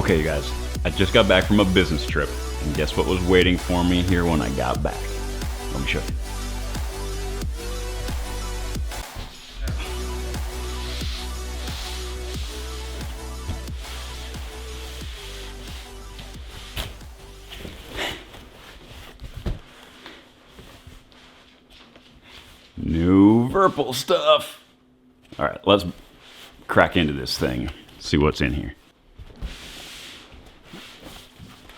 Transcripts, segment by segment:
Okay, you guys, I just got back from a business trip, and guess what was waiting for me here when I got back? Let me show you. New VIRPIL stuff. All right, let's crack into this thing, see what's in here.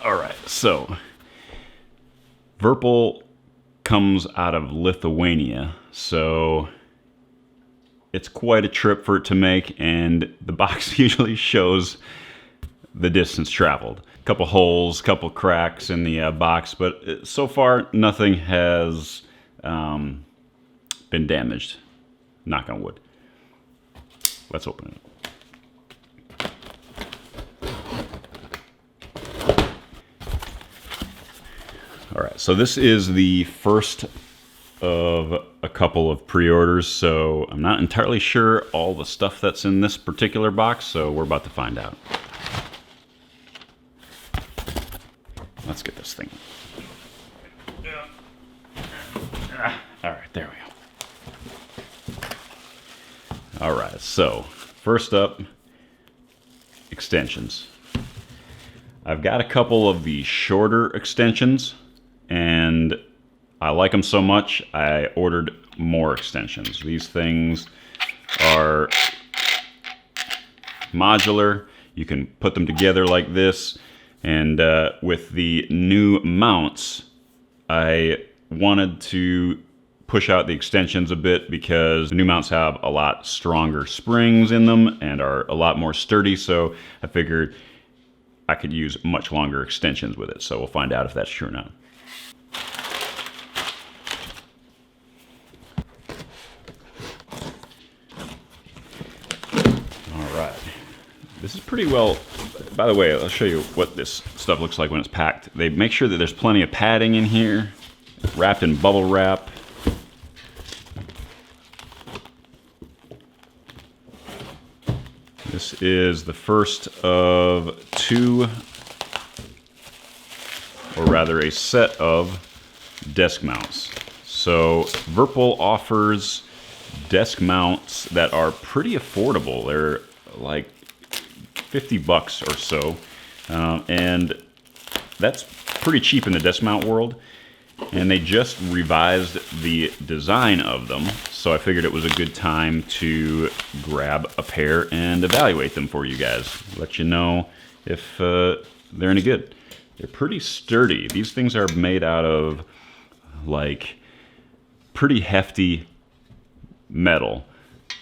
All right, so VIRPIL comes out of Lithuania, so it's quite a trip for it to make, and the box usually shows the distance traveled. A couple holes, couple cracks in the box, but so far nothing has been damaged. Knock on wood. Let's open it up. All right, so this is the first of a couple of pre-orders, so I'm not entirely sure all the stuff that's in this particular box, so we're about to find out. Let's get this thing. All right, there we go. All right, so first up, extensions. I've got a couple of the shorter extensions, and I like them so much I ordered more extensions. These things are modular. You can put them together like this, and with the new mounts, I wanted to push out the extensions a bit because the new mounts have a lot stronger springs in them and are a lot more sturdy, so I figured I could use much longer extensions with it. So we'll find out if that's true or not. All right, this is pretty well, by the way, I'll show you what this stuff looks like when it's packed. They make sure that there's plenty of padding in here, wrapped in bubble wrap. This is the first of two, or rather a set of desk mounts. So VIRPIL offers desk mounts that are pretty affordable. They're like 50 bucks or so, and that's pretty cheap in the desk mount world. And they just revised the design of them, so I figured it was a good time to grab a pair and evaluate them for you guys. Let you know if they're any good. They're pretty sturdy. These things are made out of like pretty hefty metal.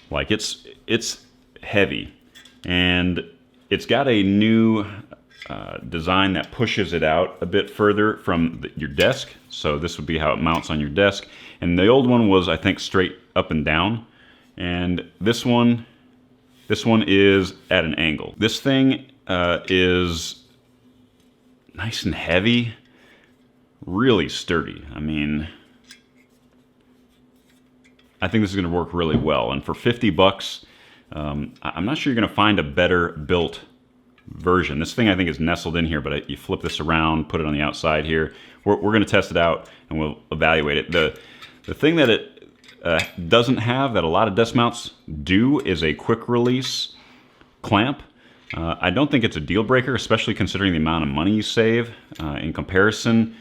Like it's heavy, and it's got a new design that pushes it out a bit further from your desk. So this would be how it mounts on your desk. And the old one was, I think, straight up and down. And this one is at an angle. This thing is nice and heavy, really sturdy. I mean, I think this is gonna work really well. And for 50 bucks, I'm not sure you're gonna find a better built version. This thing I think is nestled in here, but you flip this around, put it on the outside here. We're going to test it out and we'll evaluate it. The thing that it doesn't have that a lot of desk mounts do is a quick release clamp. I don't think it's a deal breaker, especially considering the amount of money you save in comparison.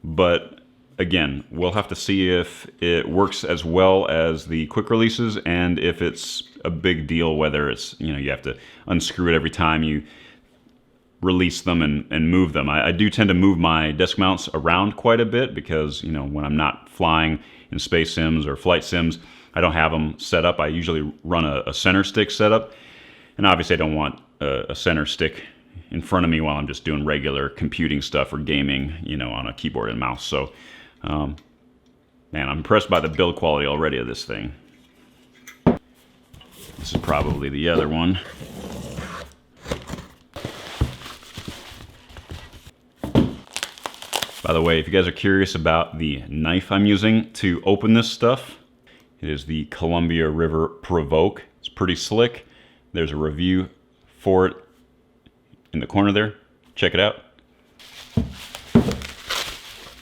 But again, we'll have to see if it works as well as the quick releases and if it's a big deal, whether it's, you have to unscrew it every time you release them and move them. I do tend to move my desk mounts around quite a bit because, when I'm not flying in space sims or flight sims, I don't have them set up. I usually run a center stick setup, and obviously I don't want a center stick in front of me while I'm just doing regular computing stuff or gaming, on a keyboard and mouse. So, man, I'm impressed by the build quality already of this thing. This is probably the other one. By the way, if you guys are curious about the knife I'm using to open this stuff, it is the Columbia River Provoke. It's pretty slick. There's a review for it in the corner there. Check it out.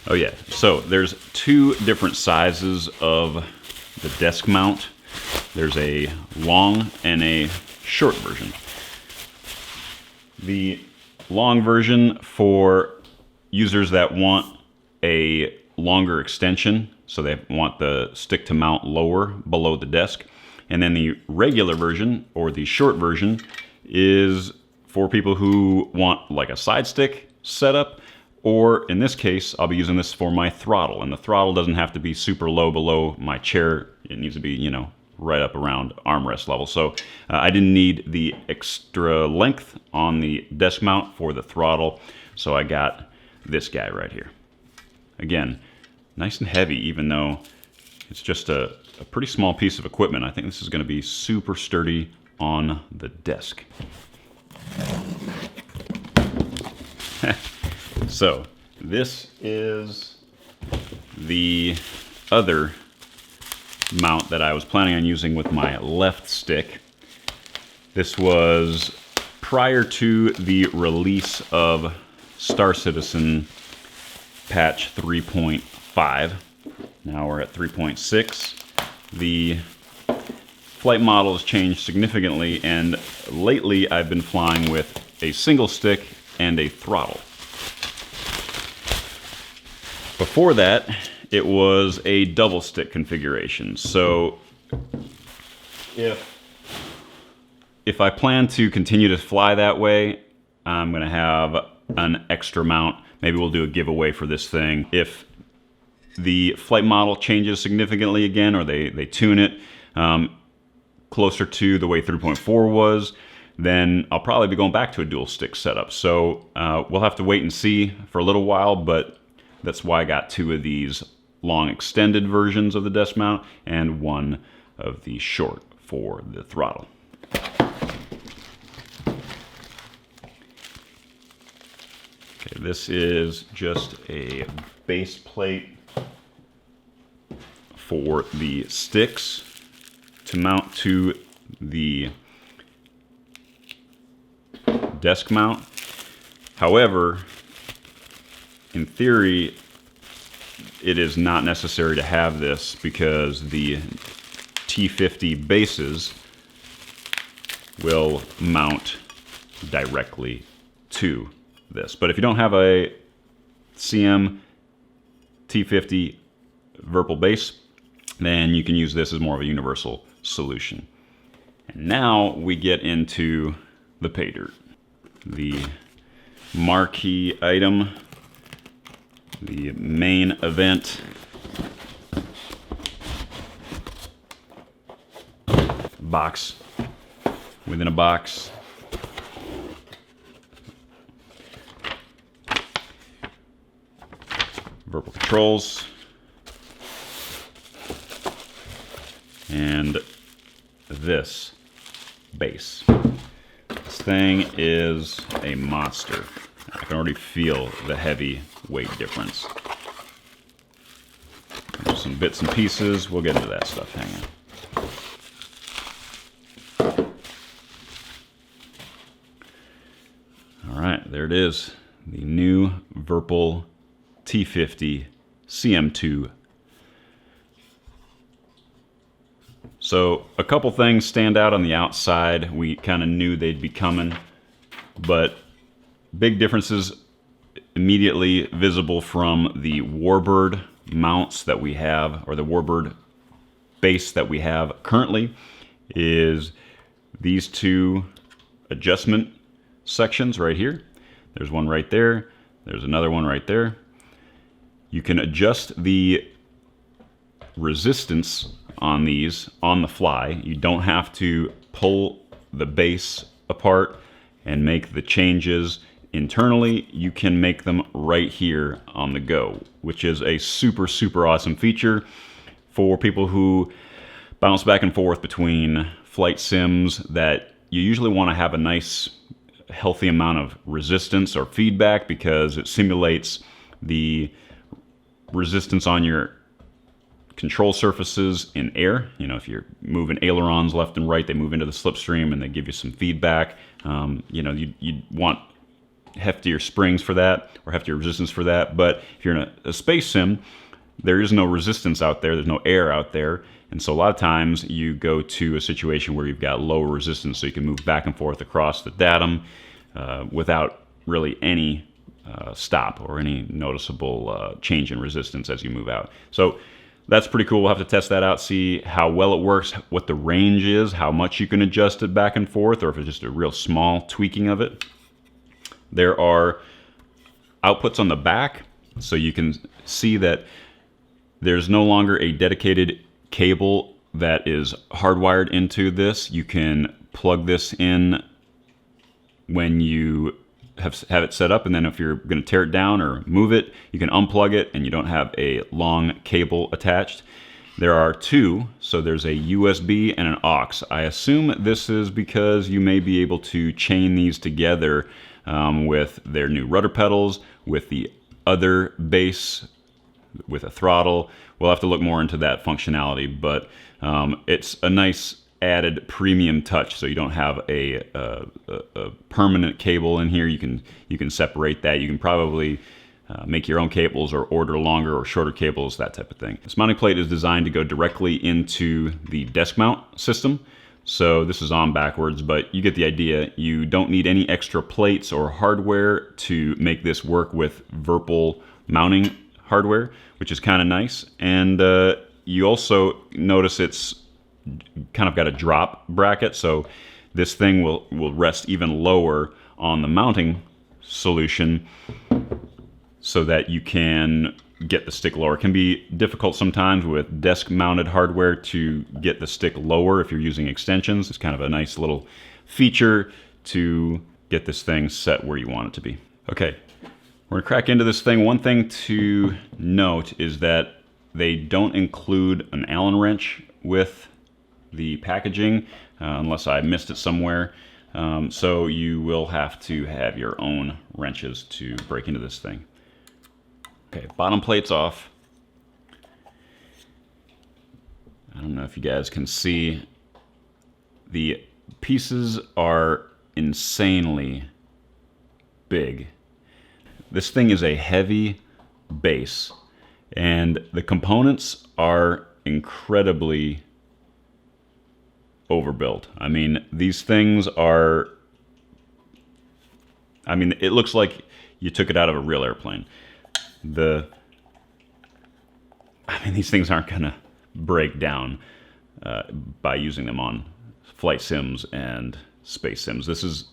Oh yeah, so there's two different sizes of the desk mount. There's a long and a short version. The long version for users that want a longer extension, so they want the stick to mount lower below the desk. And then the regular version, or the short version, is for people who want like a side stick setup, or in this case, I'll be using this for my throttle. And the throttle doesn't have to be super low below my chair. It needs to be, you know, right up around armrest level. So I didn't need the extra length on the desk mount for the throttle. So I got this guy right here. Again, nice and heavy, even though it's just a pretty small piece of equipment. I think this is going to be super sturdy on the desk. So this is the other mount that I was planning on using with my left stick. This was prior to the release of Star Citizen patch 3.5. Now we're at 3.6. The flight model has changed significantly, and lately I've been flying with a single stick and a throttle. Before that, it was a double stick configuration. So if I plan to continue to fly that way, I'm going to have an extra mount. Maybe we'll do a giveaway for this thing. If the flight model changes significantly again, or they tune it closer to the way 3.4 was, then I'll probably be going back to a dual stick setup. So we'll have to wait and see for a little while, but that's why I got two of these long extended versions of the desk mount and one of the short for the throttle. Okay, this is just a base plate for the sticks to mount to the desk mount. However, in theory, it is not necessary to have this because the T50 bases will mount directly to this. But if you don't have a CM T50 VIRPIL base, then you can use this as more of a universal solution. And now we get into the pay dirt. The marquee item, the main event. Box within a box. VIRPIL controls. And this base. This thing is a monster. I can already feel the heavy weight difference. There's some bits and pieces. We'll get into that stuff. Hang on. All right, there it is. The new VIRPIL T50CM2. So a couple things stand out on the outside. We kind of knew they'd be coming, but big differences immediately visible from the Warbird mounts that we have, or the Warbird base that we have currently, is these two adjustment sections right here. There's one right there. There's another one right there. You can adjust the resistance on these on the fly. You don't have to pull the base apart and make the changes internally. You can make them right here on the go, which is a super, super awesome feature for people who bounce back and forth between flight sims that you usually want to have a nice, healthy amount of resistance or feedback, because it simulates the resistance on your control surfaces in air. You know, if you're moving ailerons left and right, they move into the slipstream and they give you some feedback. You know, you want heftier springs for that or heftier resistance for that. But if you're in a space sim, there is no resistance out there. There's no air out there. And so a lot of times you go to a situation where you've got lower resistance, so you can move back and forth across the datum without really any stop or any noticeable change in resistance as you move out. So that's pretty cool. We'll have to test that out, see how well it works, what the range is, how much you can adjust it back and forth, or if it's just a real small tweaking of it. There are outputs on the back, so you can see that there's no longer a dedicated cable that is hardwired into this. You can plug this in when you have it set up, and then if you're going to tear it down or move it, you can unplug it and you don't have a long cable attached. There are two, so there's a USB and an aux. I assume this is because you may be able to chain these together with their new rudder pedals, with the other base, with a throttle. We'll have to look more into that functionality, but it's a nice added premium touch, so you don't have a permanent cable in here. You can separate that. You can probably make your own cables or order longer or shorter cables, that type of thing. This mounting plate is designed to go directly into the desk mount system. So this is on backwards, but you get the idea. You don't need any extra plates or hardware to make this work with VIRPIL mounting hardware, which is kind of nice. And you also notice it's kind of got a drop bracket, so this thing will rest even lower on the mounting solution so that you can get the stick lower. It can be difficult sometimes with desk mounted hardware to get the stick lower if you're using extensions. It's kind of a nice little feature to get this thing set where you want it to be. Okay, we're gonna crack into this thing. One thing to note is that they don't include an Allen wrench with the packaging unless I missed it somewhere. So you will have to have your own wrenches to break into this thing. Okay, bottom plate's off. I don't know if you guys can see. The pieces are insanely big. This thing is a heavy base, and the components are incredibly overbuilt. I mean, these things are, I mean, it looks like you took it out of a real airplane. These things aren't gonna break down by using them on flight sims and space sims. This is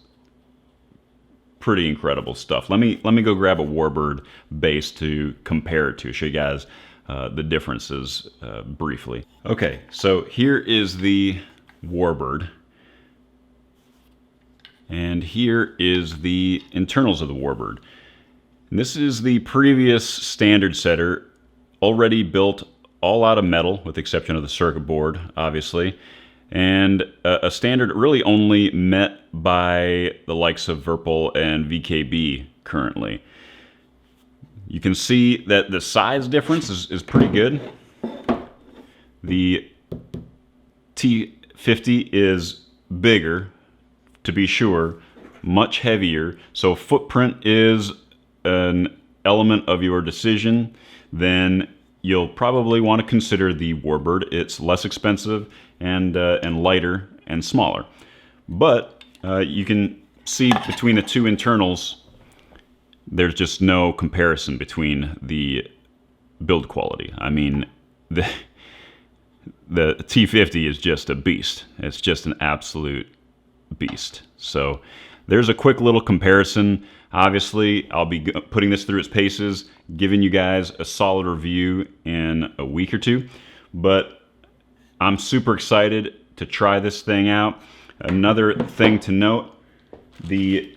pretty incredible stuff. Let me go grab a Warbird base to compare it to, show you guys the differences briefly. Okay, so here is the Warbird, and here is the internals of the Warbird. And this is the previous standard setter, already built all out of metal with the exception of the circuit board, obviously, and a standard really only met by the likes of VIRPIL and VKB currently. You can see that the size difference is pretty good. The T50 is bigger, to be sure, much heavier, so footprint is an element of your decision. Then you'll probably want to consider the Warbird. It's less expensive and lighter and smaller. But you can see between the two internals, there's just no comparison between the build quality. I mean, the T50 is just a beast. It's just an absolute beast. So there's a quick little comparison. Obviously, I'll be putting this through its paces, giving you guys a solid review in a week or two. But I'm super excited to try this thing out. Another thing to note, the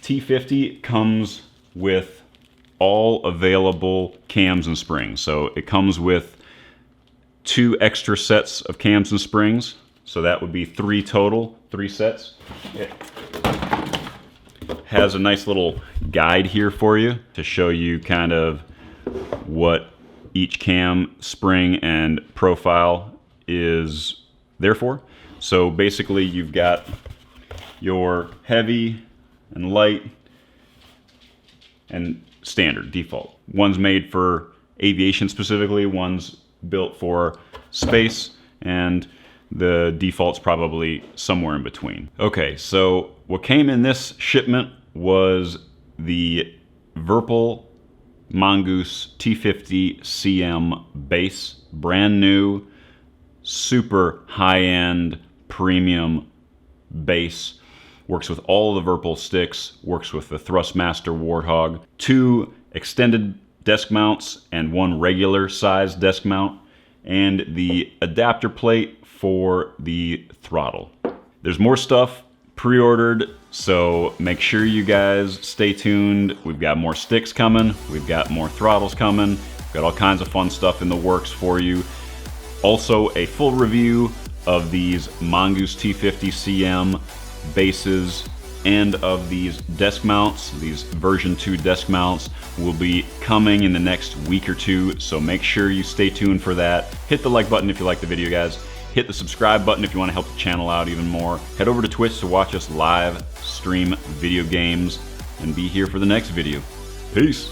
T50 comes with all available cams and springs. So it comes with 2 extra sets of cams and springs. So that would be 3 total, 3 sets. It has a nice little guide here for you to show you kind of what each cam, spring, and profile is there for. So basically you've got your heavy and light and standard, default. One's made for aviation specifically, one's built for space, and the default's probably somewhere in between. Okay, so what came in this shipment was the VIRPIL MongoosT50CM base, brand new, super high-end premium base. Works with all the VIRPIL sticks, works with the Thrustmaster Warthog, 2 extended desk mounts and 1 regular size desk mount, and the adapter plate for the throttle. There's more stuff pre-ordered, so make sure you guys stay tuned. We've got more sticks coming, we've got more throttles coming, we've got all kinds of fun stuff in the works for you. Also, a full review of these MongoosT50CM bases and of these desk mounts, these version 2 desk mounts, will be coming in the next week or 2, so make sure you stay tuned for that. Hit the like button if you like the video, guys. Hit the subscribe button if you want to help the channel out even more. Head over to Twitch to watch us live stream video games, and be here for the next video. Peace.